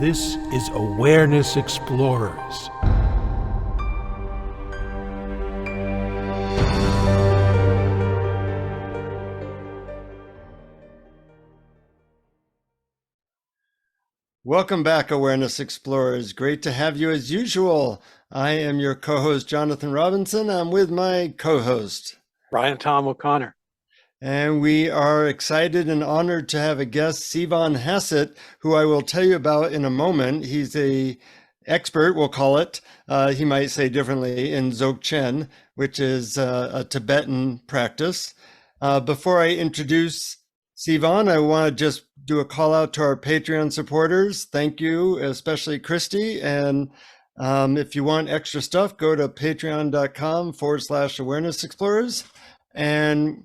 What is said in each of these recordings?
This is Awareness Explorers. Welcome back, Awareness Explorers. Great to have you as usual. I am your co-host, Jonathan Robinson. I'm with my co-host, BrianTomO'Connor. And we are excited and honored to have a guest, C von Hassett, who I will tell you about in a moment. He's an expert, we'll call it, he might say differently, in Dzogchen, which is a Tibetan practice. Before I introduce C von, I want to just do a call out to our Patreon supporters. Thank you, especially Christy. And if you want extra stuff, go to patreon.com/awareness explorers. And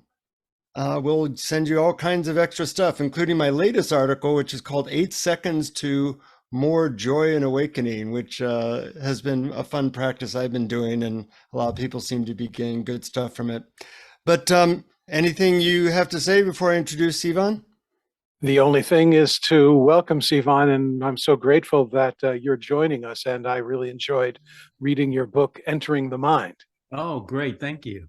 we'll send you all kinds of extra stuff, including my latest article, which is called 8 Seconds to More Joy and Awakening, which has been a fun practice I've been doing, and a lot of people seem to be getting good stuff from it. But anything you have to say before I introduce C von? The only thing is to welcome C von, and I'm so grateful that you're joining us, and I really enjoyed reading your book, Entering the Mind. Oh, great. Thank you.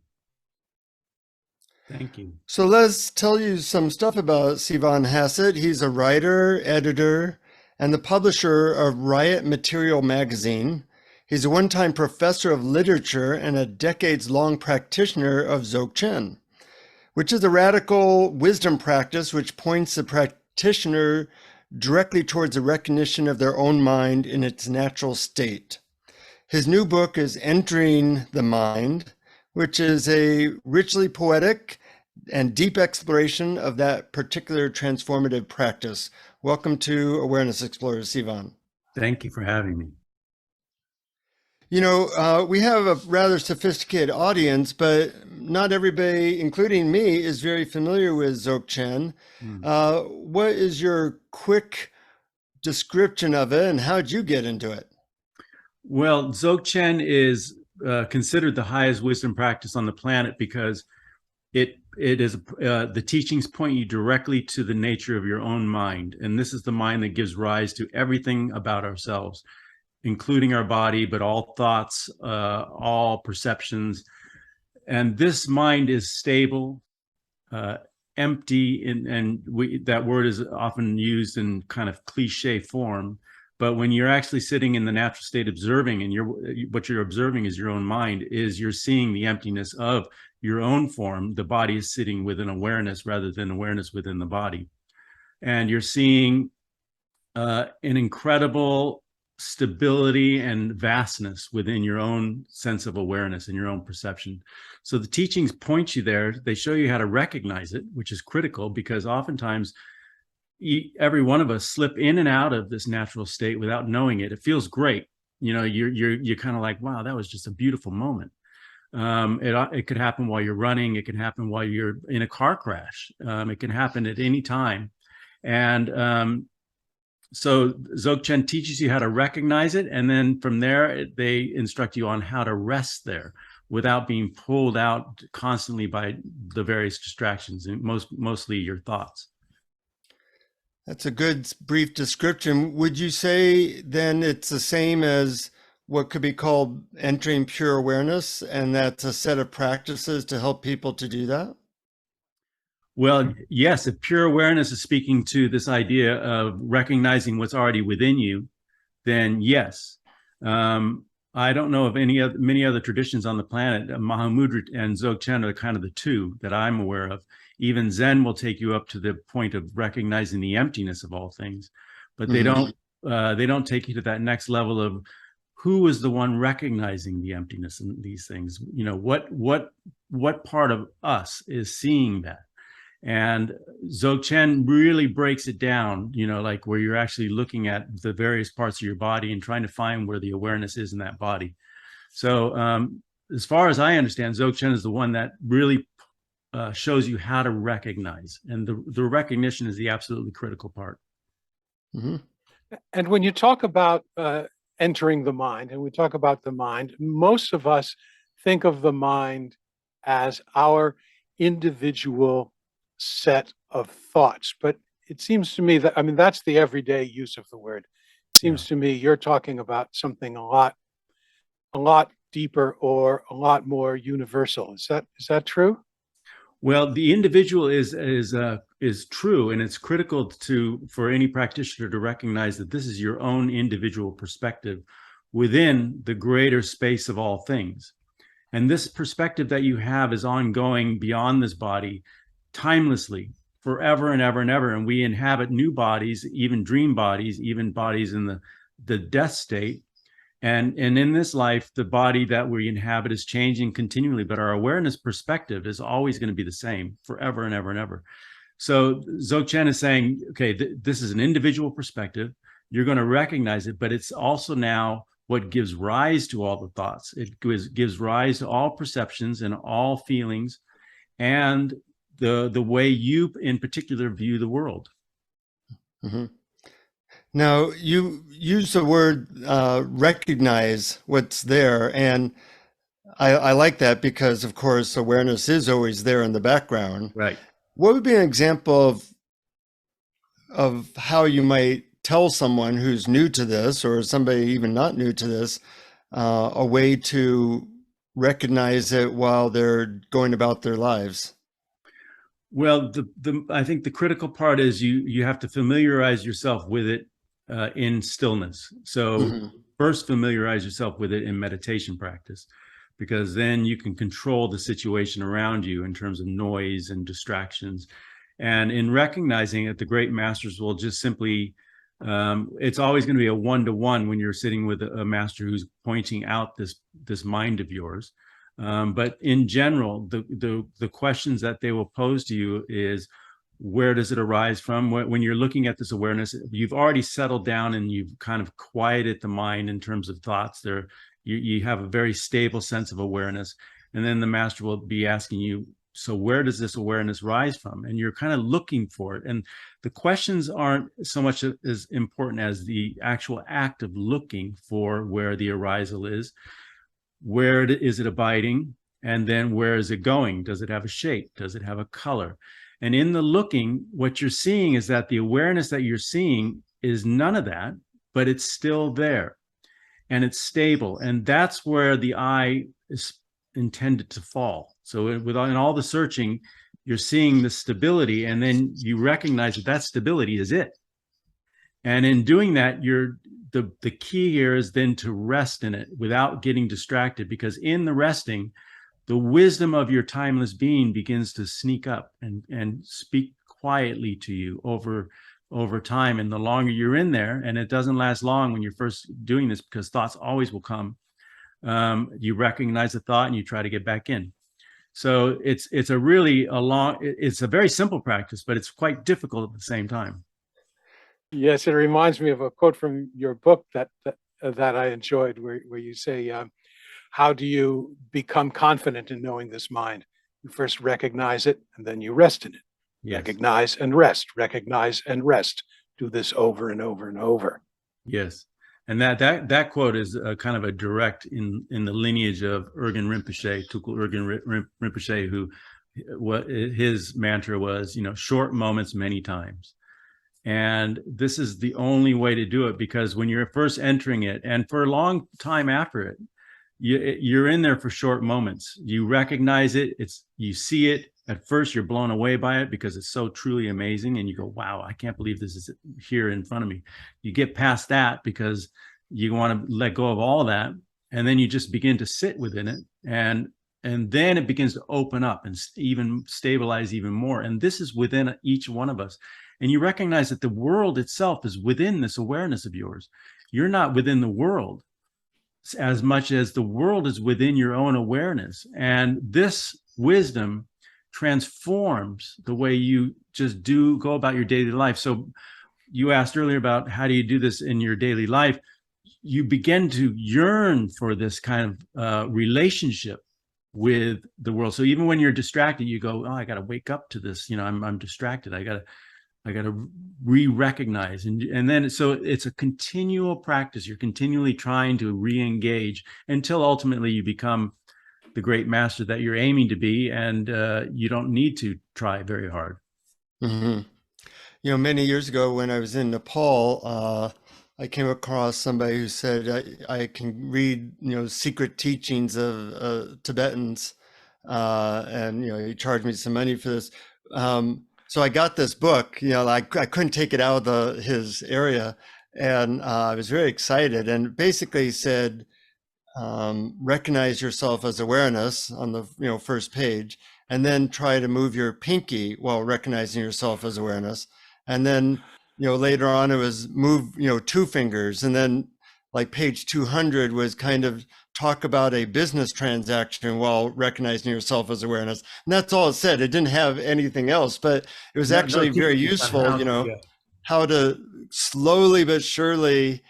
Thank you. So let's tell you some stuff about C von Hassett. He's a writer, editor, and the publisher of Riot Material magazine. He's a one-time professor of literature and a decades-long practitioner of Dzogchen, which is a radical wisdom practice which points the practitioner directly towards the recognition of their own mind in its natural state. His new book is Entering the Mind, which is a richly poetic and deep exploration of that particular transformative practice. Welcome to Awareness Explorers, C von. Thank you for having me. You know, we have a rather sophisticated audience, but not everybody, including me, is very familiar with Dzogchen. What is your quick description of it, and how did you get into it? Well, Dzogchen is considered the highest wisdom practice on the planet because it is the teachings point you directly to the nature of your own mind, and this is the mind that gives rise to everything about ourselves, including our body, but all thoughts, all perceptions. And this mind is stable, empty, and that word is often used in kind of cliche form. But when you're actually sitting in the natural state observing, and what you're observing is your own mind, is you're seeing the emptiness of your own form. The body is sitting within awareness rather than awareness within the body. And you're seeing an incredible stability and vastness within your own sense of awareness and your own perception. So the teachings point you there. They show you how to recognize it, which is critical because oftentimes every one of us slip in and out of this natural state without knowing it. It feels great. You know, you're kind of like, wow, that was just a beautiful moment. It could happen while you're running. It can happen while you're in a car crash. It can happen at any time. And so Dzogchen teaches you how to recognize it, and then from there they instruct you on how to rest there without being pulled out constantly by the various distractions, and mostly your thoughts. That's a good brief description. Would you say then it's the same as what could be called entering pure awareness, and that's a set of practices to help people to do that? Well, yes, if pure awareness is speaking to this idea of recognizing what's already within you, then yes. I don't know of many other traditions on the planet. Mahamudra and Dzogchen are kind of the two that I'm aware of. Even Zen will take you up to the point of recognizing the emptiness of all things, but they don't take you to that next level of who is the one recognizing the emptiness in these things. You know, what part of us is seeing that? And Dzogchen really breaks it down, you know, like where you're actually looking at the various parts of your body and trying to find where the awareness is in that body. So as far as I understand, Dzogchen is the one that really shows you how to recognize. And the recognition is the absolutely critical part. Mm-hmm. And when you talk about entering the mind, and we talk about the mind, most of us think of the mind as our individual set of thoughts. But it seems to me that, I mean, that's the everyday use of the word Seems to me you're talking about something a lot deeper or a lot more universal. Is that true? Well, the individual is true, and it's critical for any practitioner to recognize that this is your own individual perspective within the greater space of all things. And this perspective that you have is ongoing beyond this body, timelessly, forever and ever and ever. And we inhabit new bodies, even dream bodies, even bodies in the death state. And in this life, the body that we inhabit is changing continually, but our awareness perspective is always going to be the same forever and ever and ever. So Dzogchen is saying, okay, this is an individual perspective. You're going to recognize it, but it's also now what gives rise to all the thoughts. It gives rise to all perceptions and all feelings, and the way you in particular view the world. Mm-hmm. Now, you use the word recognize what's there, and I like that because, of course, awareness is always there in the background. Right. What would be an example of how you might tell someone who's new to this, or somebody even not new to this, a way to recognize it while they're going about their lives? Well, I think the critical part is you have to familiarize yourself with it in stillness. So first familiarize yourself with it in meditation practice, because then you can control the situation around you in terms of noise and distractions. And in recognizing it, the great masters will just simply, it's always going to be a one-to-one when you're sitting with a master who's pointing out this mind of yours. But in general, the questions that they will pose to you is, where does it arise from? When you're looking at this awareness, you've already settled down and you've kind of quieted the mind in terms of thoughts. You have a very stable sense of awareness. And then the master will be asking you, so where does this awareness rise from? And you're kind of looking for it. And the questions aren't so much as important as the actual act of looking for where the arisal is. Where is it abiding? And then where is it going? Does it have a shape? Does it have a color? And in the looking, what you're seeing is that the awareness that you're seeing is none of that, but it's still there and it's stable. And that's where the eye is intended to fall. So in all the searching, you're seeing the stability, and then you recognize that stability is it. And in doing that, the key here is then to rest in it without getting distracted, because in the resting, the wisdom of your timeless being begins to sneak up and speak quietly to you over time. And the longer you're in there, and it doesn't last long when you're first doing this, because thoughts always will come, you recognize the thought and you try to get back in. So it's a very simple practice, but it's quite difficult at the same time. Yes, it reminds me of a quote from your book that I enjoyed, where you say, how do you become confident in knowing this mind? You first recognize it, and then you rest in it. Yes. Recognize and rest, recognize and rest. Do this over and over and over. Yes. And that quote is kind of a direct in the lineage of Urgyen Rinpoche, Tukul Urgyen Rinpoche, who his mantra was, short moments many times. And this is the only way to do it, because when you're first entering it, and for a long time after it, you're in there for short moments. You recognize it, you see it. At first, you're blown away by it because it's so truly amazing, and you go, wow, I can't believe this is here in front of me. You get past that because you want to let go of all of that, and then you just begin to sit within it, and then it begins to open up and even stabilize even more. And this is within each one of us. And you recognize that the world itself is within this awareness of yours. You're not within the world as much as the world is within your own awareness. And this wisdom transforms the way you just go about your daily life. So you asked earlier about how do you do this in your daily life? You begin to yearn for this kind of relationship with the world. So even when you're distracted, you go, oh, I got to wake up to this. I'm distracted. I got to re-recognize. And then, so it's a continual practice. You're continually trying to re-engage until ultimately you become the great master that you're aiming to be. And you don't need to try very hard. Mm-hmm. Many years ago when I was in Nepal, I came across somebody who said I can read, secret teachings of Tibetans, and he charged me some money for this. So I got this book. I couldn't take it out of his area, and I was very excited. And basically said, recognize yourself as awareness on the first page, and then try to move your pinky while recognizing yourself as awareness, and then later on it was move two fingers, and then like page 200 was kind of talk about a business transaction while recognizing yourself as awareness, and that's all it said. It didn't have anything else, but it was actually very useful. How to slowly but surely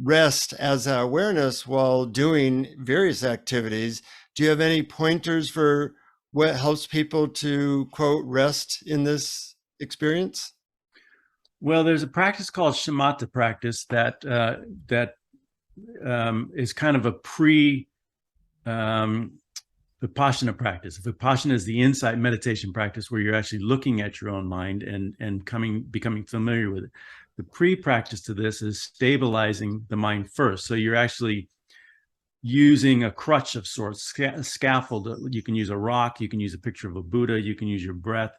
rest as awareness while doing various activities. Do you have any pointers for what helps people to, quote, rest in this experience? Well, there's a practice called shamatha practice that is kind of a Vipassana practice. Vipassana is the insight meditation practice where you're actually looking at your own mind and becoming familiar with it. The pre-practice to this is stabilizing the mind first. So you're actually using a crutch of sorts, a scaffold. You can use a rock, you can use a picture of a Buddha, you can use your breath,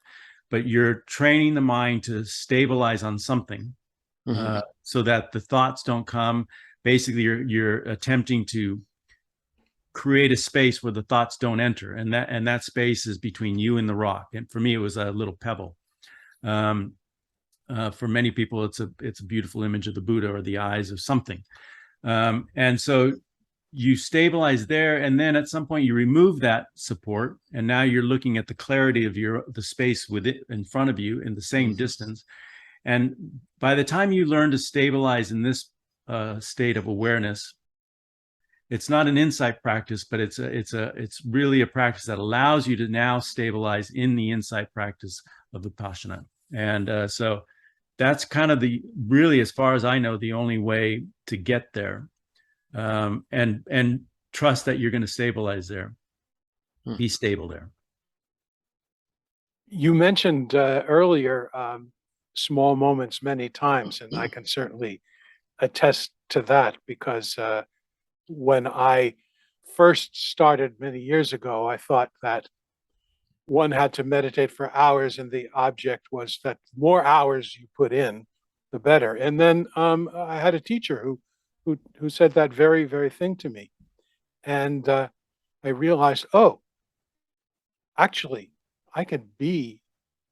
but you're training the mind to stabilize on something, so that the thoughts don't come. Basically, you're attempting to create a space where the thoughts don't enter, and that space is between you and the rock. And for me, it was a little pebble. For many people, it's a beautiful image of the Buddha or the eyes of something. And so you stabilize there, and then at some point you remove that support, and now you're looking at the clarity of the space with it in front of you in the same distance. And by the time you learn to stabilize in this state of awareness, it's not an insight practice, but it's really a practice that allows you to now stabilize in the insight practice of Vipassana. And so that's kind of really, as far as I know, the only way to get there. And trust that you're going to stabilize there. Be stable there. You mentioned earlier small moments many times, and I can certainly attest to that, because when I first started many years ago, I thought that one had to meditate for hours, and the object was that the more hours you put in, the better. And then I had a teacher who said that very, very thing to me. And I realized, oh, actually, I can be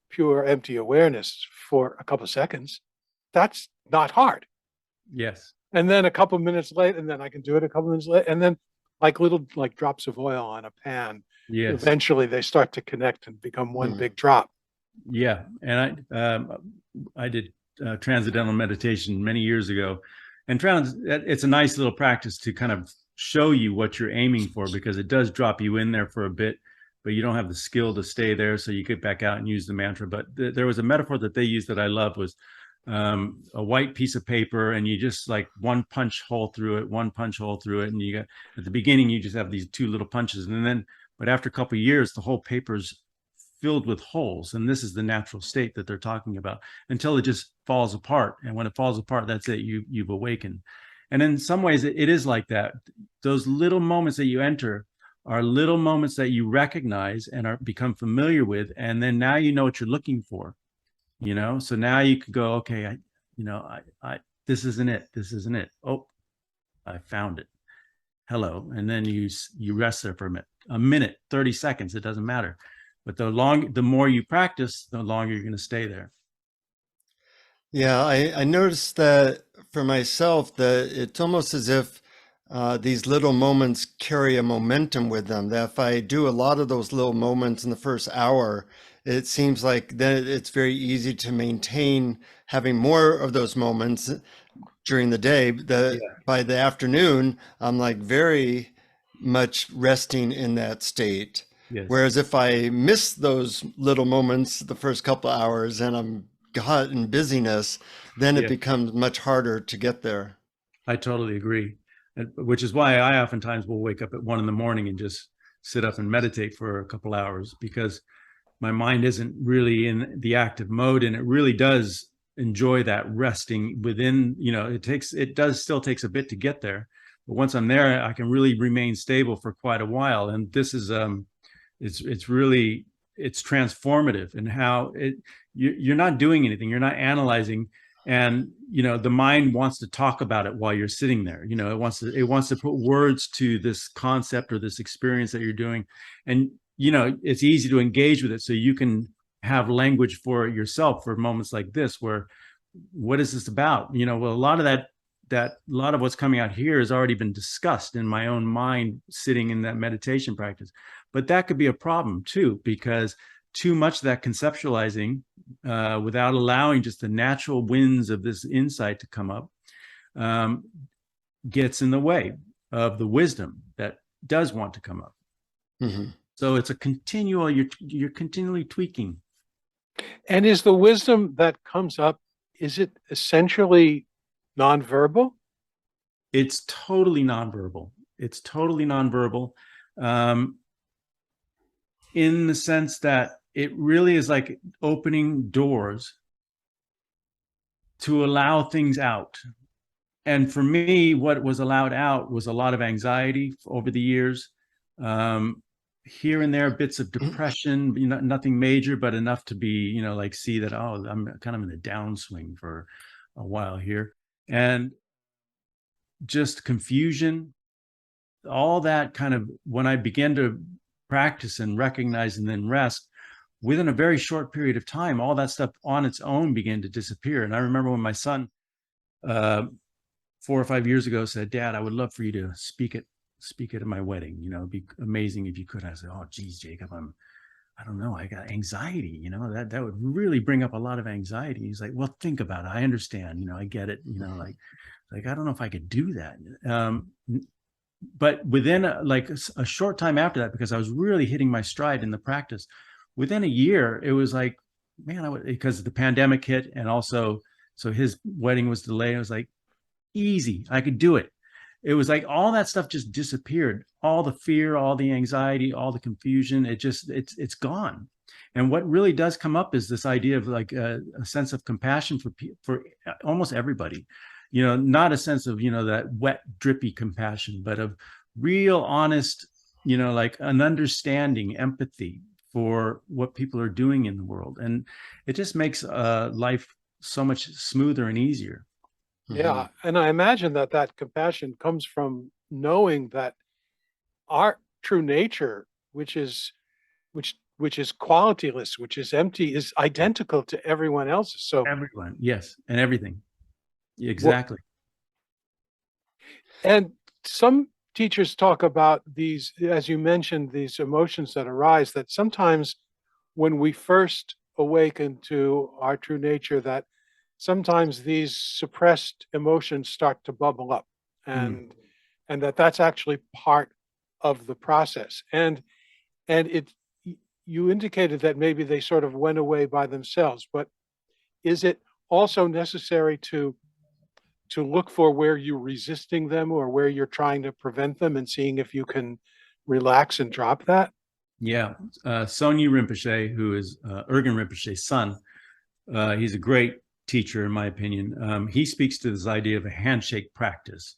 pure empty awareness for a couple of seconds. That's not hard. Yes. And then a couple of minutes later, and then I can do it a couple of minutes later, and then like little drops of oil on a pan. Yes. Eventually they start to connect and become one big drop. Yeah. And I did transcendental meditation many years ago, and it's a nice little practice to kind of show you what you're aiming for, because it does drop you in there for a bit, but you don't have the skill to stay there. So you get back out and use the mantra. But there was a metaphor that they used that I love, was a white piece of paper, and you just like one punch hole through it, and you got, at the beginning you just have these two little punches, but after a couple of years the whole paper's filled with holes, and this is the natural state that they're talking about, until it just falls apart. And when it falls apart, that's it, you've awakened. And in some ways it is like that. Those little moments that you enter are little moments that you recognize and become familiar with, and then now you know what you're looking for. So now you could go, okay, this isn't it. Oh, I found it. Hello. And then you rest there for a minute, 30 seconds, it doesn't matter. But the more you practice, the longer you're going to stay there. Yeah, I noticed that for myself, that it's almost as if these little moments carry a momentum with them, that if I do a lot of those little moments in the first hour, it seems like then it's very easy to maintain having more of those moments during the day. By the afternoon, I'm like very much resting in that state. Yes. Whereas if I miss those little moments the first couple of hours and I'm caught in busyness, then it becomes much harder to get there. I totally agree. Which is why I oftentimes will wake up at 1 a.m. and just sit up and meditate for a couple hours, because my mind isn't really in the active mode, and it really does enjoy that resting within, it does still takes a bit to get there. But once I'm there, I can really remain stable for quite a while. And this is, it's really, it's transformative in how you're not doing anything. You're not analyzing. And, the mind wants to talk about it while you're sitting there. It wants to put words to this concept or this experience that you're doing. And, it's easy to engage with it. So you can have language for it yourself for moments like this, where, what is this about? Well, a lot of a lot of what's coming out here has already been discussed in my own mind, sitting in that meditation practice. But that could be a problem too, because too much of that conceptualizing, without allowing just the natural winds of this insight to come up, gets in the way of the wisdom that does want to come up. Mm-hmm. So it's a continual, you're continually tweaking. And is the wisdom that comes up, is it essentially nonverbal? It's totally nonverbal. It's totally nonverbal, in the sense that it really is like opening doors to allow things out. And for me, what was allowed out was a lot of anxiety over the years. Here and there, bits of depression, nothing major, but enough to be, see that, oh, I'm kind of in a downswing for a while here. And just confusion, all that kind of, when I began to practice and recognize and then rest, within a very short period of time, all that stuff on its own began to disappear. And I remember when my son, 4 or 5 years ago, said, "Dad, I would love for you to speak at my wedding. It'd be amazing if you could." I said, "Oh, geez, Jacob, I don't know. I got anxiety. That would really bring up a lot of anxiety." He's like, "Well, think about it. I understand. I get it. Like I don't know if I could do that." But within a short time after that, because I was really hitting my stride in the practice, within a year, it was like, man, because the pandemic hit, and also, so his wedding was delayed. I was like, easy, I could do it. It was like all that stuff just disappeared. All the fear, all the anxiety, all the confusion, it's gone. And what really does come up is this idea of like a sense of compassion for almost everybody. Not a sense of, that wet, drippy compassion, but of real, honest, like an understanding, empathy for what people are doing in the world. And it just makes life so much smoother and easier. Yeah. And I imagine that compassion comes from knowing that our true nature, which is qualityless, which is empty, is identical to everyone else's. So everyone, yes, and everything. Exactly. And some teachers talk about these, as you mentioned, these emotions that arise, that sometimes when we first awaken to our true nature, that sometimes these suppressed emotions start to bubble up, and that's actually part of the process. And you indicated that maybe they sort of went away by themselves, but is it also necessary to look for where you're resisting them or where you're trying to prevent them, and seeing if you can relax and drop that? Yeah. Sonyi Rinpoche, who is Urgen Rinpoche's son, he's a great teacher, in my opinion. He speaks to this idea of a handshake practice.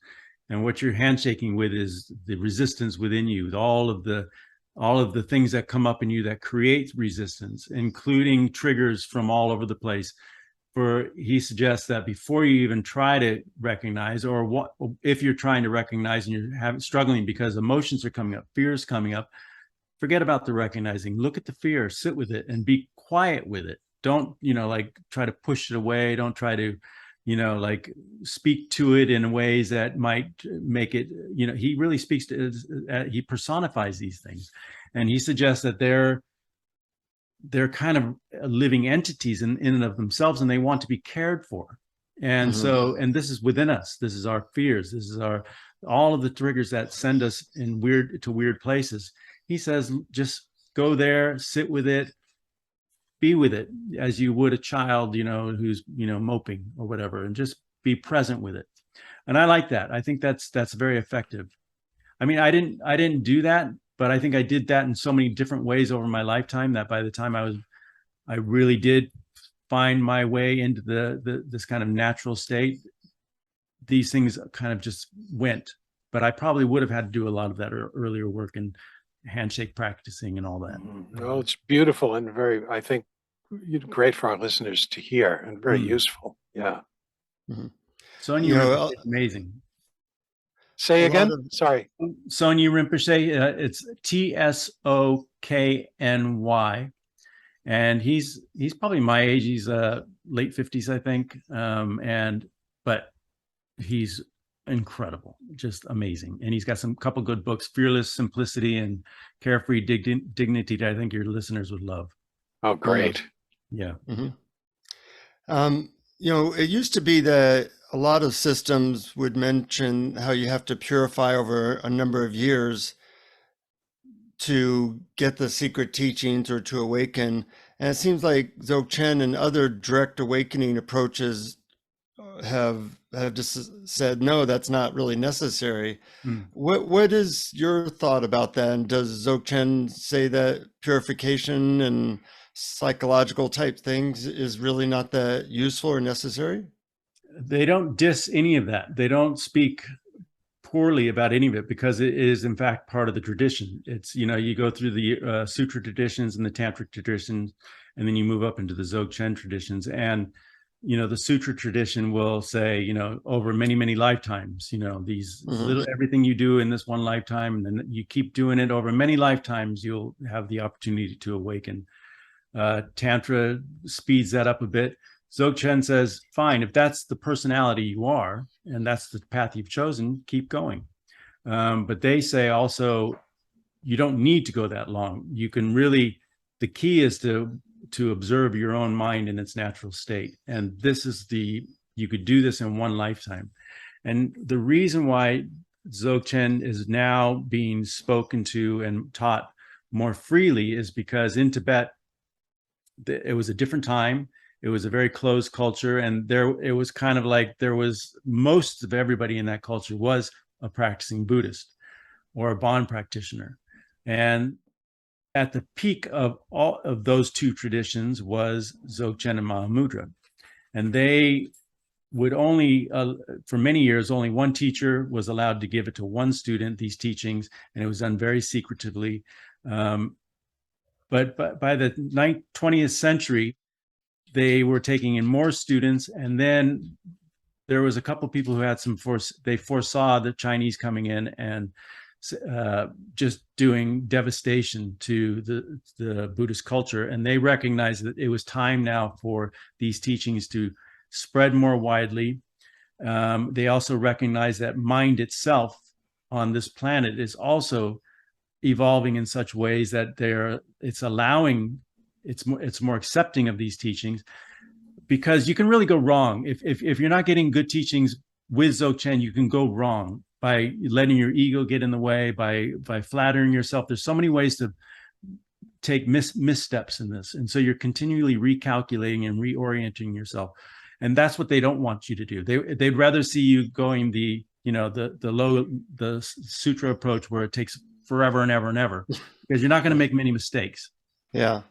And what you're handshaking with is the resistance within you, all of the things that come up in you that create resistance, including triggers from all over the place. He suggests that before you even try to recognize, or if you're trying to recognize and you're struggling because emotions are coming up, fear is coming up, forget about the recognizing. Look at the fear, sit with it, and be quiet with it. Don't, like try to push it away. Don't try to, like speak to it in ways that might make it, he really speaks to it, he personifies these things. And he suggests that they're kind of living entities in and of themselves, and they want to be cared for. And so, and this is within us. This is our fears. This is all of the triggers that send us to weird places. He says, just go there, sit with it, be with it as you would a child, who's, moping or whatever, and just be present with it. And I like that. I think that's very effective. I mean, I didn't do that, but I think I did that in so many different ways over my lifetime that by the time I really did find my way into this kind of natural state, these things kind of just went. But I probably would have had to do a lot of that earlier work and handshake practicing and all that. Well, it's beautiful and very, I think, great for our listeners to hear and very useful. Yeah. Sonia Rinpoche is amazing. Say again? Sorry. Sonia Rinpoche, it's Tsokny. And he's probably my age. He's late 50s, I think. But he's incredible, just amazing. And he's got some couple good books, Fearless Simplicity and Carefree Dignity, that I think your listeners would love. Oh, great. Yeah. It used to be that a lot of systems would mention how you have to purify over a number of years to get the secret teachings or to awaken. And it seems like Dzogchen and other direct awakening approaches have just said, no, that's not really necessary. What is your thought about that? And does Dzogchen say that purification and psychological type things is really not that useful or necessary? They don't diss any of that. They don't speak poorly about any of it, because it is in fact part of the tradition. It's, you go through the sutra traditions and the tantric traditions, and then you move up into the Dzogchen traditions. And the sutra tradition will say, over many, many lifetimes, these little, everything you do in this one lifetime, and then you keep doing it over many lifetimes, you'll have the opportunity to awaken. Tantra speeds that up a bit. Dzogchen says, fine, if that's the personality you are, and that's the path you've chosen, keep going. But they say also, you don't need to go that long. You can really, the key is to observe your own mind in its natural state. And this is you could do this in one lifetime. And the reason why Dzogchen is now being spoken to and taught more freely is because in Tibet, it was a different time. It was a very closed culture, and it was kind of like most of everybody in that culture was a practicing Buddhist or a Bon practitioner. And at the peak of all of those two traditions was Dzogchen and Mahamudra. And they would only, for many years, only one teacher was allowed to give it to one student, these teachings, and it was done very secretively. But by the 20th century, they were taking in more students, and then there was a couple of people who had they foresaw the Chinese coming in and just doing devastation to the Buddhist culture, and they recognized that it was time now for these teachings to spread more widely. They also recognized that mind itself on this planet is also evolving in such ways that it's more accepting of these teachings, because you can really go wrong if you're not getting good teachings with Dzogchen. You can go wrong by letting your ego get in the way, by flattering yourself. There's so many ways to take missteps in this, and so you're continually recalculating and reorienting yourself, and that's what they don't want you to do. They'd rather see you going the sutra approach, where it takes forever and ever and ever, because you're not going to make many mistakes. Yeah.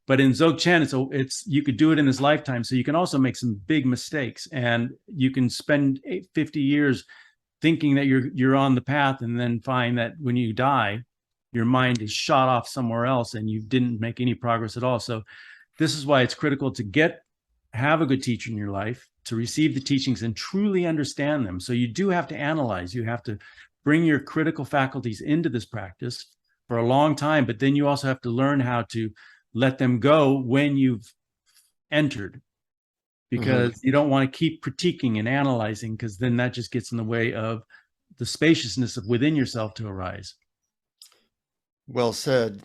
But in Dzogchen, it's you could do it in this lifetime, so you can also make some big mistakes, and you can spend 50 years thinking that you're on the path, and then find that when you die, your mind is shot off somewhere else, and you didn't make any progress at all. So this is why it's critical to have a good teacher in your life, to receive the teachings and truly understand them. So you do have to analyze. You have to bring your critical faculties into this practice for a long time, but then you also have to learn how to let them go when you've entered, because you don't want to keep critiquing and analyzing, because then that just gets in the way of the spaciousness of within yourself to arise. Well said.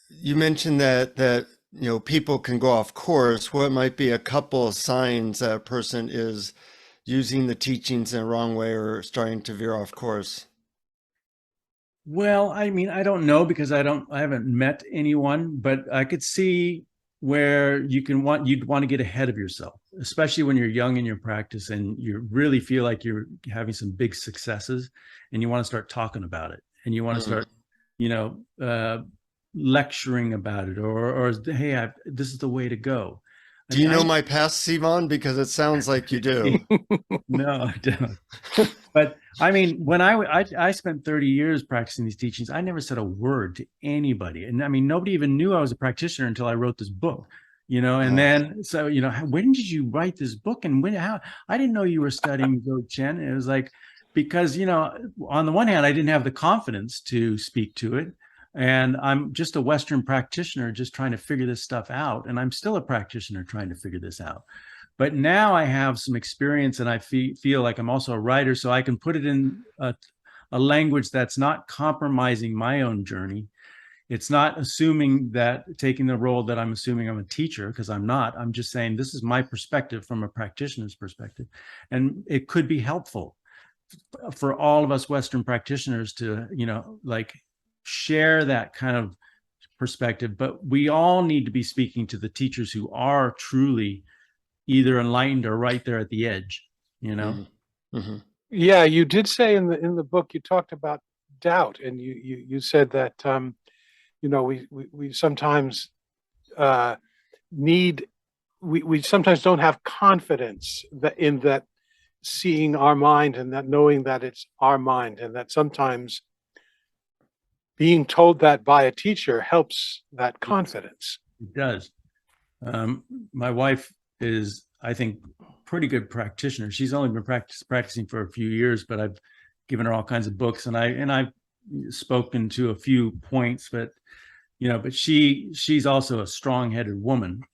You mentioned that people can go off course. What might be a couple of signs that a person is using the teachings in a wrong way or starting to veer off course? Well, I mean, I don't know, because I haven't met anyone, but I could see where you'd want to get ahead of yourself, especially when you're young in your practice and you really feel like you're having some big successes, and you want to start talking about it, and you want to start, lecturing about it, or hey, this is the way to go. Do you know my past, C von? Because it sounds like you do. No, I don't. But I mean, when I spent 30 years practicing these teachings, I never said a word to anybody. And I mean, nobody even knew I was a practitioner until I wrote this book, and then, so, when did you write this book? And how, I didn't know you were studying Dzogchen. It was like, because, on the one hand, I didn't have the confidence to speak to it. And I'm just a Western practitioner just trying to figure this stuff out. And I'm still a practitioner trying to figure this out. But now I have some experience, and I feel like I'm also a writer, so I can put it in a language that's not compromising my own journey. It's not assuming that, taking the role that I'm assuming I'm a teacher, because I'm not. I'm just saying this is my perspective from a practitioner's perspective. And it could be helpful for all of us Western practitioners to, share that kind of perspective. But we all need to be speaking to the teachers who are truly either enlightened or right there at the edge, Mm-hmm. Yeah, you did say in the book, you talked about doubt, and you said that we sometimes we sometimes don't have confidence in that seeing our mind, and that knowing that it's our mind, and that sometimes being told that by a teacher helps that confidence. It does. My wife is, I think, pretty good practitioner. She's only been practicing for a few years, but I've given her all kinds of books, and I've spoken to a few points, but she's also a strong-headed woman,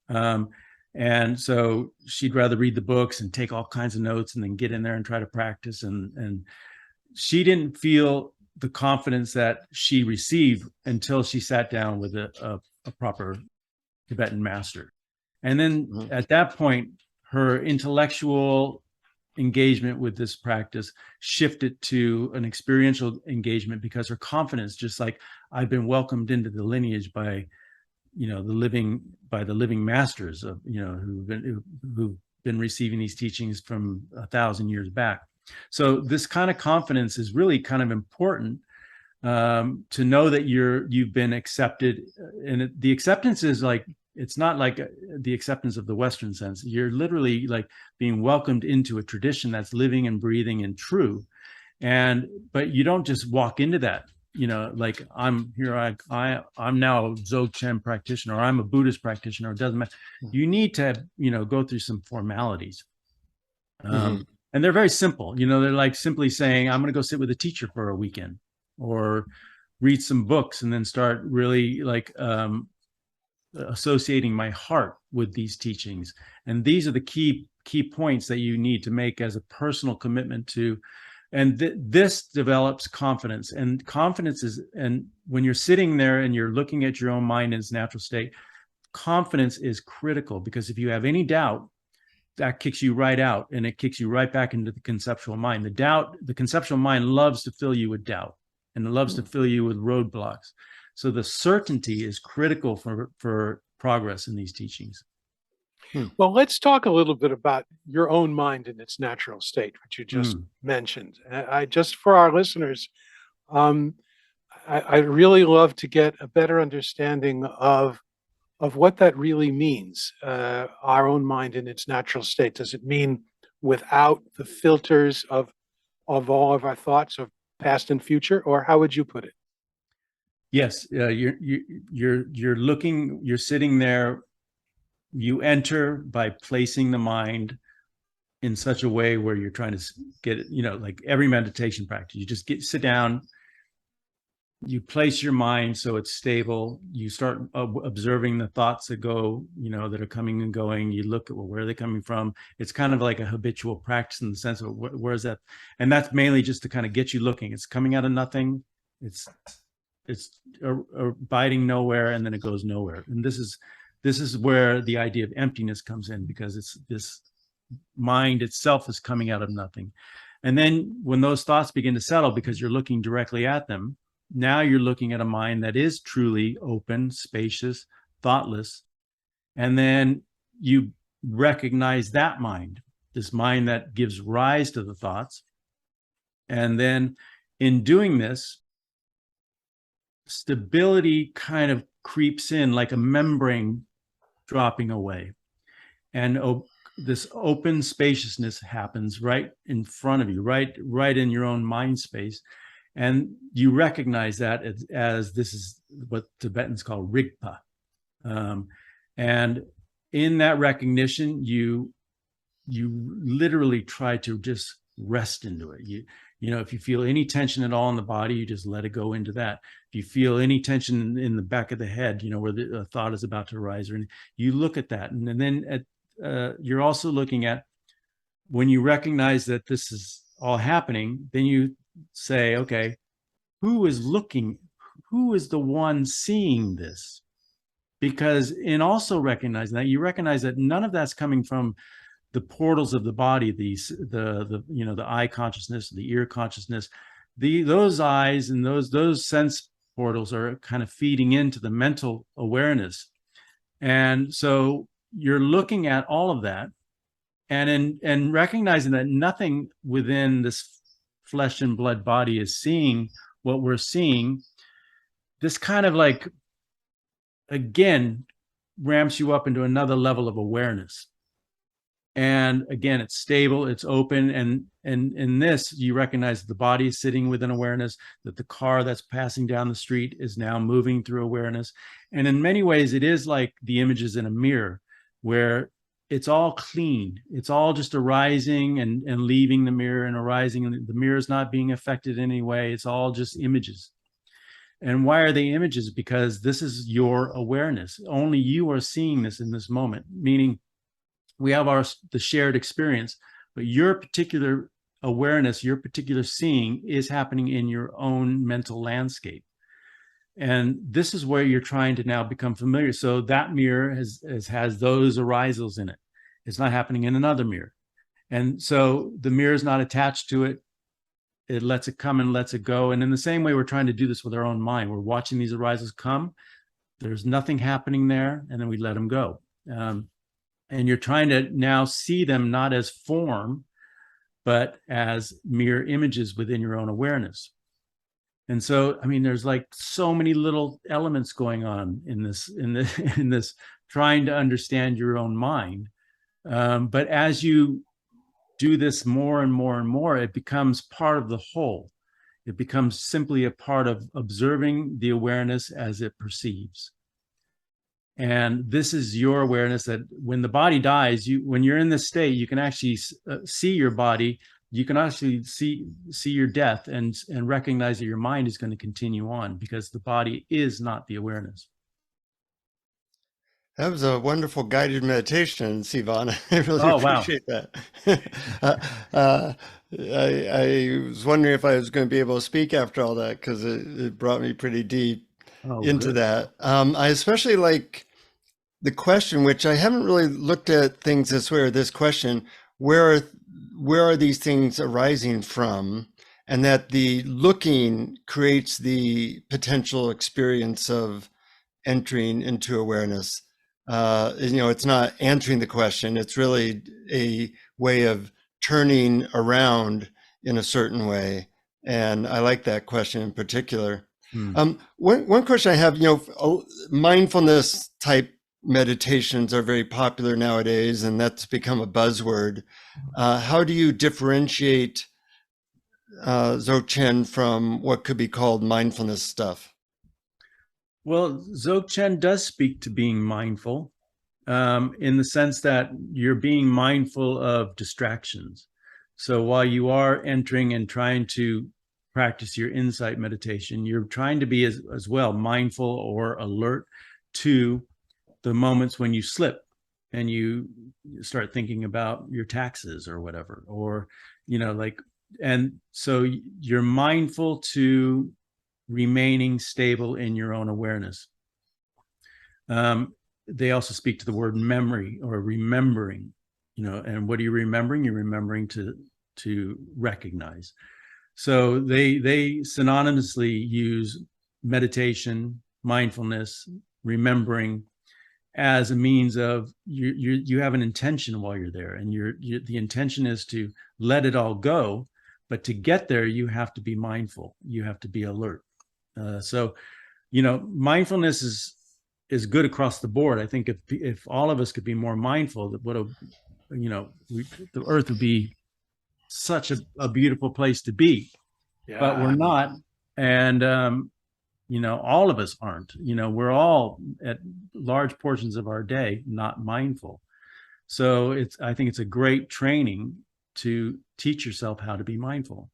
and so she'd rather read the books and take all kinds of notes and then get in there and try to practice, and she didn't feel the confidence that she received until she sat down with a proper Tibetan master. And then at that point, her intellectual engagement with this practice shifted to an experiential engagement, because her confidence, just like I've been welcomed into the lineage by, the living masters of, who've been receiving these teachings from 1,000 years back. So this kind of confidence is really kind of important, to know that you've been accepted, and the acceptance is like, it's not like the acceptance of the Western sense. You're literally like being welcomed into a tradition that's living and breathing and true. But you don't just walk into that, like I'm here, I'm now a Dzogchen practitioner, or I'm a Buddhist practitioner. It doesn't matter. You need to, go through some formalities. And they're very simple. They're like simply saying, I'm going to go sit with a teacher for a weekend, or read some books, and then start really like, associating my heart with these teachings. And these are the key points that you need to make as a personal commitment to, and this develops confidence. And confidence is, and when you're sitting there and you're looking at your own mind in its natural state, confidence is critical, because if you have any doubt, that kicks you right out, and it kicks you right back into the conceptual mind. The conceptual mind loves to fill you with doubt, and it loves to fill you with roadblocks. So the certainty is critical for progress in these teachings. Well, let's talk a little bit about your own mind in its natural state, which you just mentioned. I just, for our listeners, I really love to get a better understanding of what that really means. Our own mind in its natural state. Does it mean without the filters of all of our thoughts of past and future, or how would you put it? Yes, you're looking, you're sitting there, you enter by placing the mind in such a way where you're trying to get it, like every meditation practice, you just sit down, you place your mind so it's stable, you start observing the thoughts that go, that are coming and going, you look at, well, where are they coming from? It's kind of like a habitual practice in the sense of where is that? And that's mainly just to kind of get you looking. It's coming out of nothing. It's abiding nowhere, and then it goes nowhere. And this is where the idea of emptiness comes in, because it's this mind itself is coming out of nothing. And then when those thoughts begin to settle, because you're looking directly at them, now you're looking at a mind that is truly open, spacious, thoughtless. And then you recognize that mind, this mind that gives rise to the thoughts. And then in doing this, stability kind of creeps in like a membrane dropping away. And this open spaciousness happens right in front of you, right in your own mind space. And you recognize that as this is what Tibetans call rigpa. And in that recognition, you literally try to just rest into it. You know, if you feel any tension at all in the body, you just let it go into that. If you feel any tension in the back of the head, you know, where the thought is about to arise, or you look at that. And then you're also looking at, when you recognize that this is all happening, then you say, okay, who is looking? Who is the one seeing this? Because in also recognizing that, you recognize that none of that's coming from the portals of the body, the you know, the eye consciousness, the ear consciousness, those eyes and those sense portals are kind of feeding into the mental awareness. And so you're looking at all of that, and recognizing that nothing within this flesh and blood body is seeing what we're seeing. This kind of like, again, ramps you up into another level of awareness. And again, it's stable, it's open, and in this, you recognize that the body is sitting within awareness, that the car that's passing down the street is now moving through awareness. And in many ways, it is like the images in a mirror, where it's all clean. It's all just arising and leaving the mirror, and arising, and the mirror is not being affected in any way. It's all just images. And why are they images? Because this is your awareness. Only you are seeing this in this moment, meaning we have the shared experience, but your particular awareness, your particular seeing is happening in your own mental landscape. And this is where you're trying to now become familiar. So that mirror has those arisals in it. It's not happening in another mirror. And so the mirror is not attached to it. It lets it come and lets it go. And in the same way, we're trying to do this with our own mind. We're watching these arisals come. There's nothing happening there. And then we let them go. And you're trying to now see them not as form, but as mere images within your own awareness. And so, I mean, there's like so many little elements going on in this trying to understand your own mind. But as you do this more and more and more, it becomes part of the whole. It becomes simply a part of observing the awareness as it perceives. And this is your awareness that when the body dies, when you're in this state, you can actually see your body. You can actually see your death and recognize that your mind is going to continue on, because the body is not the awareness. That was a wonderful guided meditation, C von. I really appreciate that. I was wondering if I was going to be able to speak after all that, because it brought me pretty deep into that. I especially like the question, which I haven't really looked at things this way, or this question, where are these things arising from? And that the looking creates the potential experience of entering into awareness. You know, it's not answering the question. It's really a way of turning around in a certain way. And I like that question in particular. One question I have, you know, mindfulness type meditations are very popular nowadays, and that's become a buzzword. How do you differentiate Dzogchen from what could be called mindfulness stuff? Well, Dzogchen does speak to being mindful, in the sense that you're being mindful of distractions. So while you are entering and trying to practice your insight meditation, you're trying to be as well mindful or alert to the moments when you slip and you start thinking about your taxes or whatever, or, you know, like, and so you're mindful to remaining stable in your own awareness. They also speak to the word memory or remembering, you know, and what are you remembering? You're remembering to recognize. So they synonymously use meditation, mindfulness, remembering as a means of you have an intention while you're there, and the intention is to let it all go, but to get there you have to be mindful, you have to be alert. So mindfulness is good across the board. I think if all of us could be more mindful, that the earth would be such a beautiful place to be. Yeah. But we're not. And all of us aren't. We're all at large portions of our day not mindful. So I think it's a great training to teach yourself how to be mindful.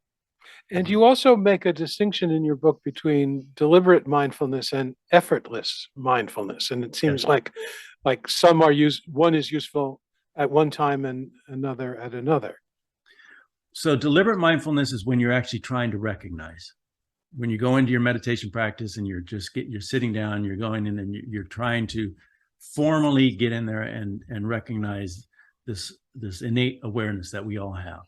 And you also make a distinction in your book between deliberate mindfulness and effortless mindfulness. And it seems like some are one is useful at one time and another at another. So deliberate mindfulness is when you're actually trying to recognize. When you go into your meditation practice and you're sitting down, you're going in and you're trying to formally get in there and recognize this innate awareness that we all have.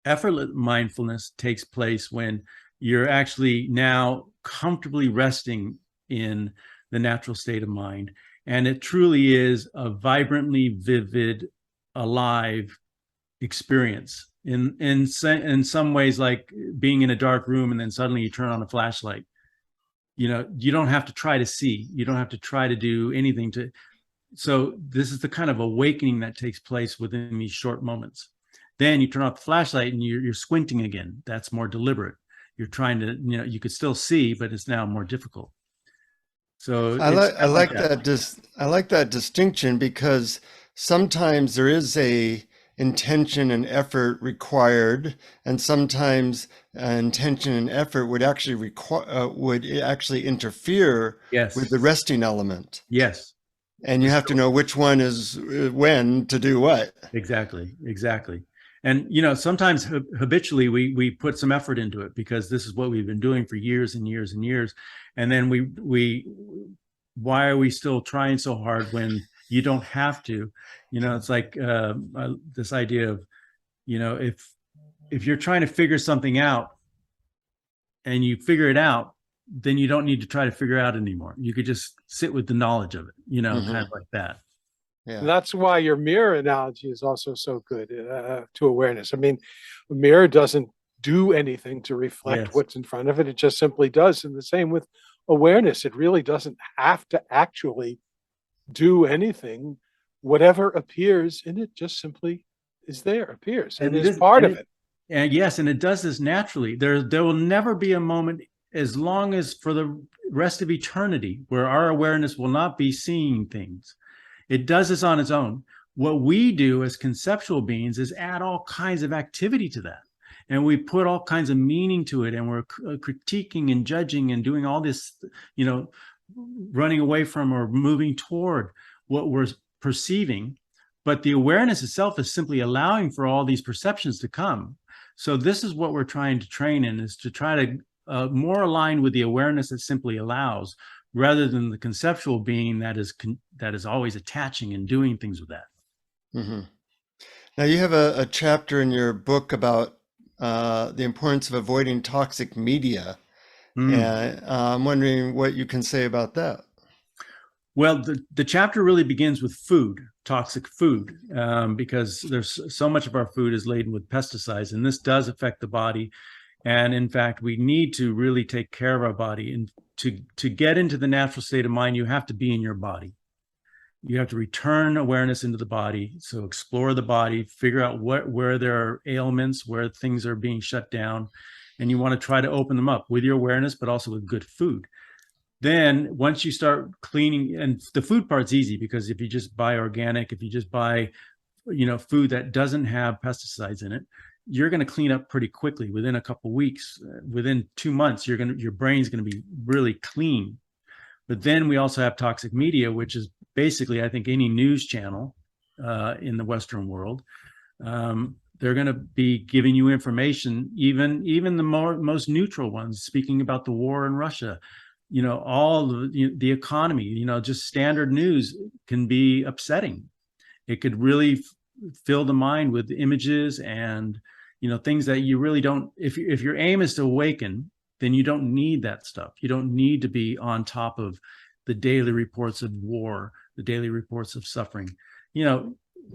Effortless mindfulness takes place when you're actually now comfortably resting in the natural state of mind. And it truly is a vibrantly vivid, alive experience. In some ways, like being in a dark room and then suddenly you turn on a flashlight. You don't have to try to see. You don't have to try to do anything to. So this is the kind of awakening that takes place within these short moments. Then you turn off the flashlight and you're squinting again. That's more deliberate. You're trying to, you could still see, but it's now more difficult. So I like that distinction, because sometimes there is a intention and effort required, and sometimes intention and effort would actually interfere with the resting element. Yes. And you have to know which one is when to do what. Exactly. And sometimes habitually we put some effort into it because this is what we've been doing for years and years and years, and then why are we still trying so hard when you don't have to? It's like this idea of if you're trying to figure something out and you figure it out, then you don't need to try to figure out anymore. You could just sit with the knowledge of it, kind of like that. Yeah. That's why your mirror analogy is also so good to awareness. I mean, a mirror doesn't do anything to reflect what's in front of it. It just simply does. And the same with awareness. It really doesn't have to actually do anything. Whatever appears in it just simply is there, appears, and is part of it. And yes, and it does this naturally. There will never be a moment, as long as for the rest of eternity, where our awareness will not be seeing things. It does this on its own. What we do as conceptual beings is add all kinds of activity to that. And we put all kinds of meaning to it, and we're critiquing and judging and doing all this, running away from or moving toward what we're perceiving. But the awareness itself is simply allowing for all these perceptions to come. So this is what we're trying to train in, is to try to more align with the awareness that simply allows, rather than the conceptual being that is always attaching and doing things with that. Mm-hmm. Now you have a chapter in your book about the importance of avoiding toxic media. And I'm wondering what you can say about that. Well, the chapter really begins with food, toxic food, because there's so much of our food is laden with pesticides, and this does affect the body. And in fact, we need to really take care of our body. And to get into the natural state of mind, you have to be in your body. You have to return awareness into the body. So explore the body, figure out where there are ailments, where things are being shut down. And you want to try to open them up with your awareness, but also with good food. Then once you start cleaning, and the food part's easy, because if you just buy organic, if you just buy, food that doesn't have pesticides in it, you're going to clean up pretty quickly. Within a couple of weeks, within 2 months, your brain's going to be really clean. But then we also have toxic media, which is basically, I think, any news channel in the Western world. They're going to be giving you information, even the most neutral ones, speaking about the war in Russia, all the economy, just standard news can be upsetting. It could really fill the mind with images and things that you really don't. If your aim is to awaken, then you don't need that stuff. You don't need to be on top of the daily reports of war, the daily reports of suffering.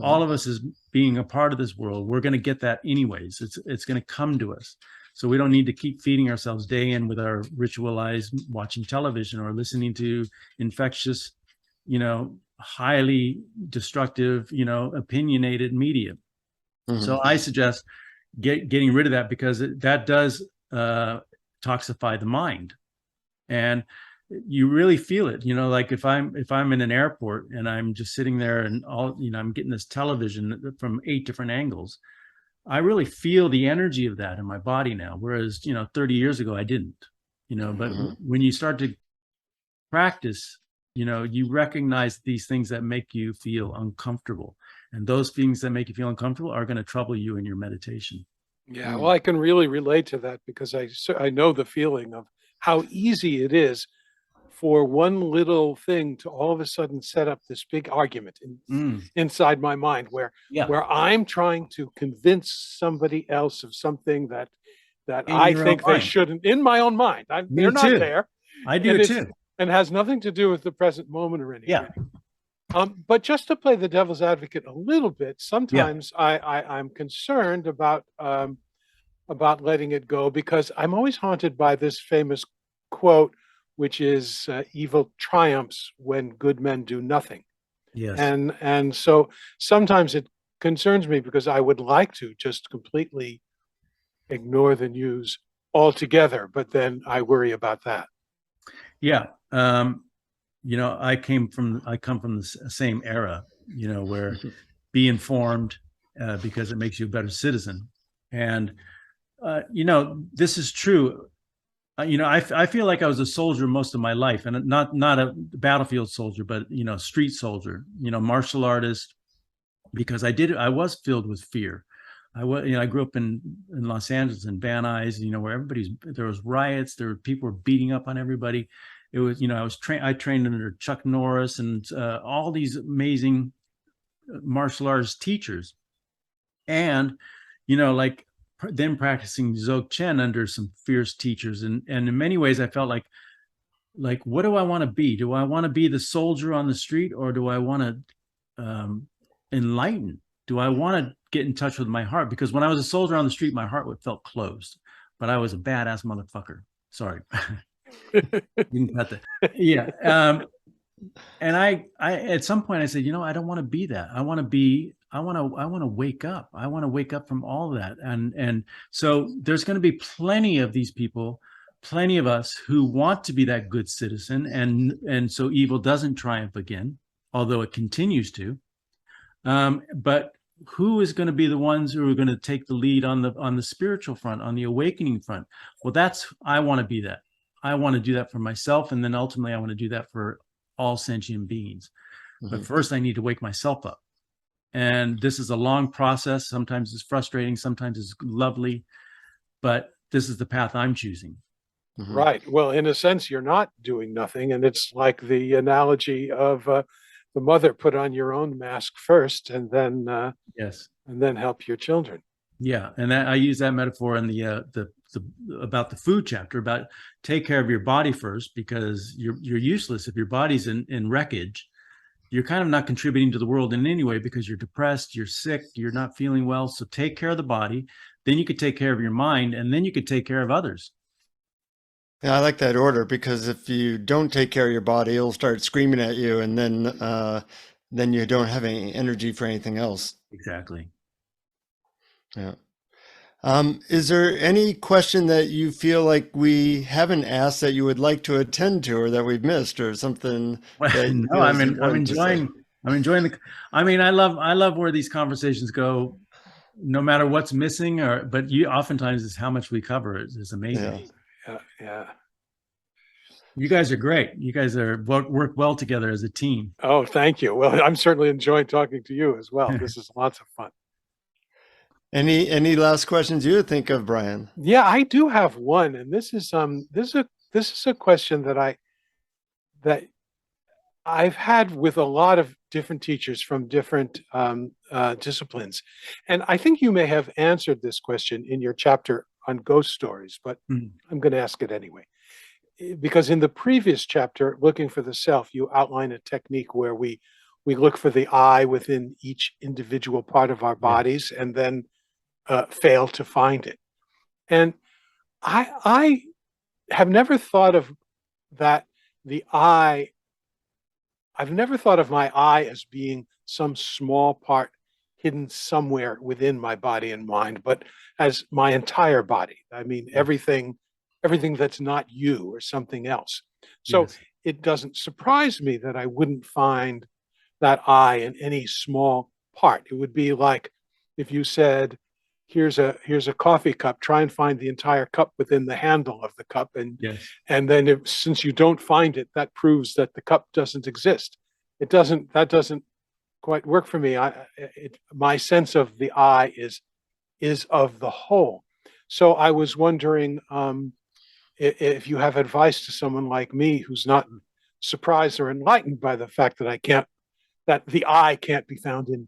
All of us as being a part of this world, we're going to get that anyways. It's going to come to us. So we don't need to keep feeding ourselves day in with our ritualized watching television or listening to infectious, highly destructive, opinionated media. So I suggest getting rid of that, because that does toxify the mind. And you really feel it, like if I'm in an airport and I'm just sitting there and I'm getting this television from 8 different angles, I really feel the energy of that in my body now. Whereas, 30 years ago, I didn't, but when you start to practice, you recognize these things that make you feel uncomfortable. And those things that make you feel uncomfortable are going to trouble you in your meditation. Yeah, well, I can really relate to that because I know the feeling of how easy it is for one little thing to all of a sudden set up this big argument inside my mind where I'm trying to convince somebody else of something that I think they shouldn't, in my own mind. They're not there. I do it too. And has nothing to do with the present moment or anything. But just to play the devil's advocate a little bit, sometimes I'm concerned about letting it go, because I'm always haunted by this famous quote, which is evil triumphs when good men do nothing. Yes. And so sometimes it concerns me because I would like to just completely ignore the news altogether, but then I worry about that. Yeah. I come from the same era, where be informed because it makes you a better citizen. And, this is true. I feel like I was a soldier most of my life, and not a battlefield soldier, but, street soldier, martial artist, because I was filled with fear. I grew up in Los Angeles, in Van Nuys, where there was riots, people were beating up on everybody. It was, I trained under Chuck Norris and all these amazing martial arts teachers. And, then practicing Dzogchen under some fierce teachers. And in many ways, I felt like, what do I want to be? Do I want to be the soldier on the street, or do I want to enlighten? Do I want to get in touch with my heart? Because when I was a soldier on the street, my heart felt closed, but I was a badass motherfucker. Sorry. You can cut that. Yeah. And I at some point I said, I don't want to be that. I want to wake up. I want to wake up from all that. And so there's going to be plenty of these people, plenty of us who want to be that good citizen. And so evil doesn't triumph again, although it continues to. But who is going to be the ones who are going to take the lead on the spiritual front, on the awakening front? Well, I want to be that. I want to do that for myself. And then ultimately I want to do that for all sentient beings. But first I need to wake myself up. And this is a long process. Sometimes it's frustrating. Sometimes it's lovely, but this is the path I'm choosing. Right. Well, in a sense, you're not doing nothing. And it's like the analogy of the mother, put on your own mask first and then and then help your children. Yeah. And I use that metaphor in the about the food chapter, about take care of your body first, because you're useless if your body's in wreckage. You're kind of not contributing to the world in any way, because you're depressed, you're sick, you're not feeling well. So take care of the body, then you could take care of your mind, and then you could take care of others. Yeah, I like that order, because if you don't take care of your body, it'll start screaming at you, and then you don't have any energy for anything else. Exactly. Yeah. Is there any question that you feel like we haven't asked that you would like to attend to, or that we've missed, or something? No, I'm enjoying I love where these conversations go, no matter what's missing, but oftentimes is how much we cover is amazing. Yeah. You guys are great. You guys work well together as a team. Oh, thank you. Well, I'm certainly enjoying talking to you as well. This is lots of fun. Any last questions you would think of, Brian? Yeah, I do have one, and this is a question that I've had with a lot of different teachers from different disciplines, and I think you may have answered this question in your chapter on ghost stories, but I'm going to ask it anyway, because in the previous chapter, Looking for the Self, you outline a technique where we look for the I within each individual part of our bodies, and then fail to find it. And I have never thought of that the I. I've never thought of my I as being some small part hidden somewhere within my body and mind, but as my entire body. I mean, everything that's not you or something else. So Yes. it doesn't surprise me that I wouldn't find that I in any small part. It would be like if you said, here's a coffee cup, try and find the entire cup within the handle of the cup, Yes. and then since you don't find it, that proves that the cup doesn't exist. That doesn't quite work for me. My sense of the I is of the whole. So I was wondering, if you have advice to someone like me who's not surprised or enlightened by the fact that the I can't be found in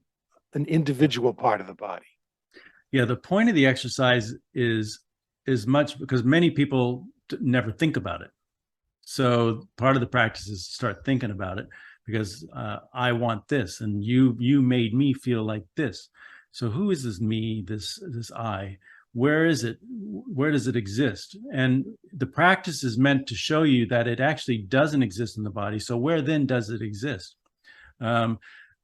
an individual part of the body. Yeah, the point of the exercise is much because many people never think about it. So part of the practice is to start thinking about it, because I want this, and you made me feel like this. So who is this me, this I? Where is it? Where does it exist? And the practice is meant to show you that it actually doesn't exist in the body. So where then does it exist?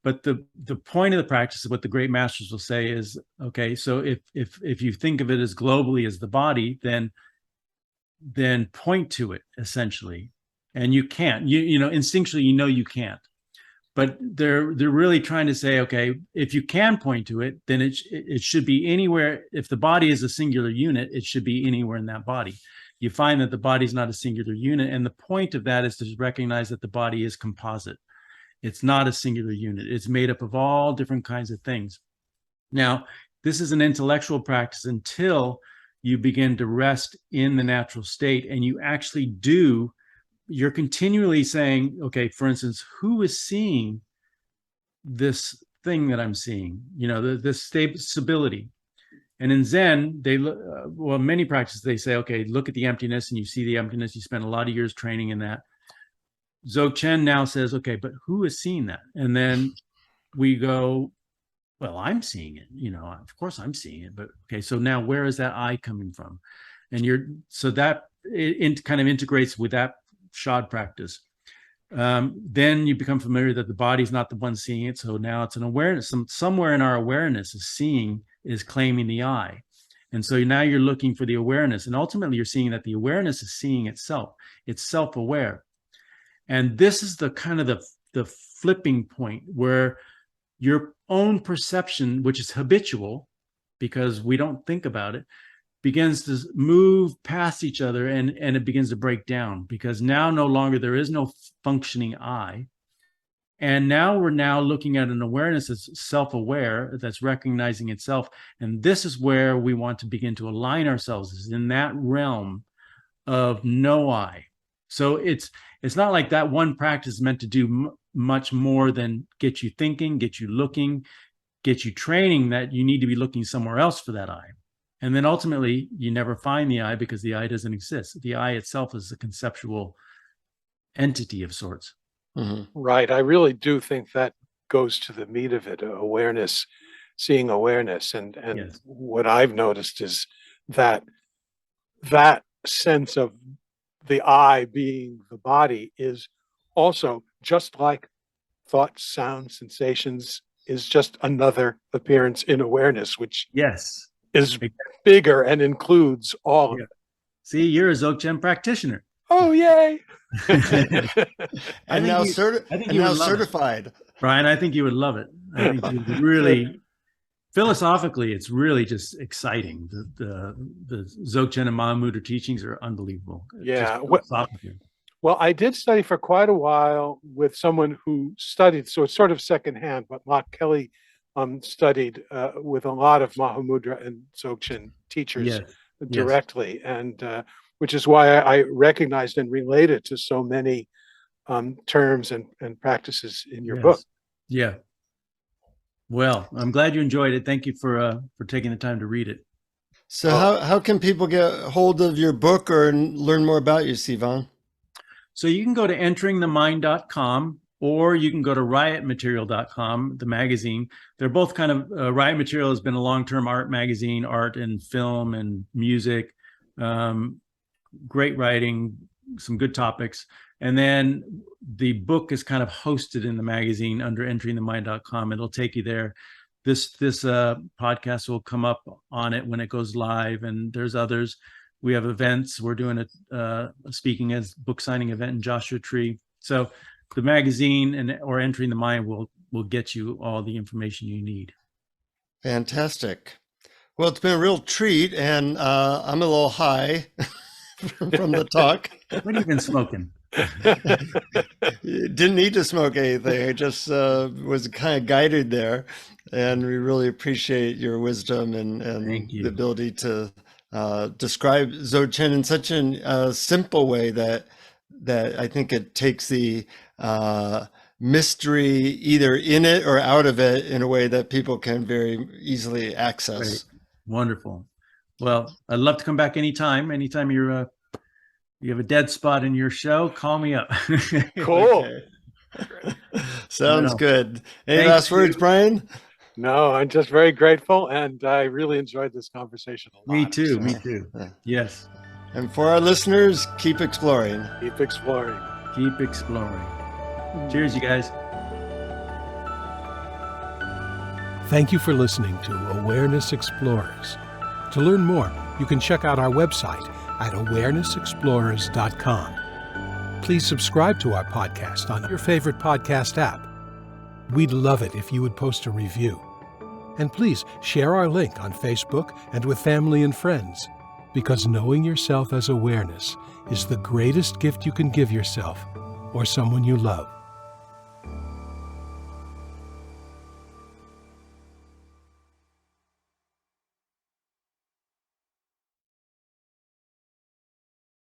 But the point of the practice is what the great masters will say is, okay, so if you think of it as globally as the body, then point to it essentially. And you can't, you know, instinctually, you know, you can't, but they're really trying to say, okay, if you can point to it, then it should be anywhere. If the body is a singular unit, it should be anywhere in that body. You find that the body is not a singular unit. And the point of that is to recognize that the body is composite. It's not a singular unit. It's made up of all different kinds of things. Now, this is an intellectual practice until you begin to rest in the natural state, and you actually you're continually saying, okay, for instance, who is seeing this thing that I'm seeing? You know, this stability. And in Zen, many practices, they say, okay, look at the emptiness, and you see the emptiness. You spend a lot of years training in that. Dzogchen now says, okay, but who is seeing that? And then we go, well, I'm seeing it, you know, of course I'm seeing it, but okay, so now where is that I coming from? And so that it kind of integrates with that shod practice. Then you become familiar that the body's not the one seeing it. So now it's an awareness. Somewhere in our awareness is claiming the I. And so now you're looking for the awareness. And ultimately you're seeing that the awareness is seeing itself. It's self-aware. And this is the kind of the flipping point where your own perception, which is habitual because we don't think about it, begins to move past each other, and it begins to break down, because now no longer there is no functioning I. And now we're looking at an awareness that's self-aware, that's recognizing itself. And this is where we want to begin to align ourselves, is in that realm of no I. So it's not like that one practice is meant to do much more than get you thinking, get you looking, get you training that you need to be looking somewhere else for that I. And then ultimately, you never find the I because the I doesn't exist. The I itself is a conceptual entity of sorts. Mm-hmm. Right. I really do think that goes to the meat of it, awareness, seeing awareness. And Yes. What I've noticed is that sense of the I being the body is also, just like thoughts, sounds, sensations, is just another appearance in awareness, which Yes. is bigger and includes all of it. See, you're a Dzogchen practitioner. Oh, yay. And now would love certified. it. Brian, I think you would love it. I think you would really, philosophically, it's really just exciting. The Dzogchen and Mahamudra teachings are unbelievable. Yeah. Well, I did study for quite a while with someone who studied, so it's sort of secondhand, but Locke Kelly studied with a lot of Mahamudra and Dzogchen teachers directly, and which is why I recognized and related to so many terms and practices in your book. Yeah. Well, I'm glad you enjoyed it. Thank you for taking the time to read it. So how can people get hold of your book or learn more about you, C von? So you can go to enteringthemind.com, or you can go to riotmaterial.com, the magazine. They're both kind of, Riot Material has been a long-term art magazine, art and film and music. Great writing, some good topics. And then the book is kind of hosted in the magazine under enteringthemind.com. It'll take you there. This podcast will come up on it when it goes live, and there's others. We have events. We're doing a speaking as book signing event in Joshua Tree. So the magazine or Entering the Mind will get you all the information you need. Fantastic. Well, it's been a real treat, and I'm a little high from the talk. What have you been smoking? Didn't need to smoke anything. I just was kind of guided there, and we really appreciate your wisdom and the ability to describe Dzogchen in such a simple way that I think it takes the mystery either in it or out of it in a way that people can very easily access. Right. Wonderful. Well, I'd love to come back anytime. Anytime you have a dead spot in your show, call me up. Cool. Okay. Sounds good. Any last words, Brian? No, I'm just very grateful, and I really enjoyed this conversation a lot. Me too. Me too. Yes. And for our listeners, keep exploring. Keep exploring. Keep exploring. Cheers, you guys. Thank you for listening to Awareness Explorers. To learn more, you can check out our website at awarenessexplorers.com. Please subscribe to our podcast on your favorite podcast app. We'd love it if you would post a review. And please share our link on Facebook and with family and friends, because knowing yourself as awareness is the greatest gift you can give yourself or someone you love.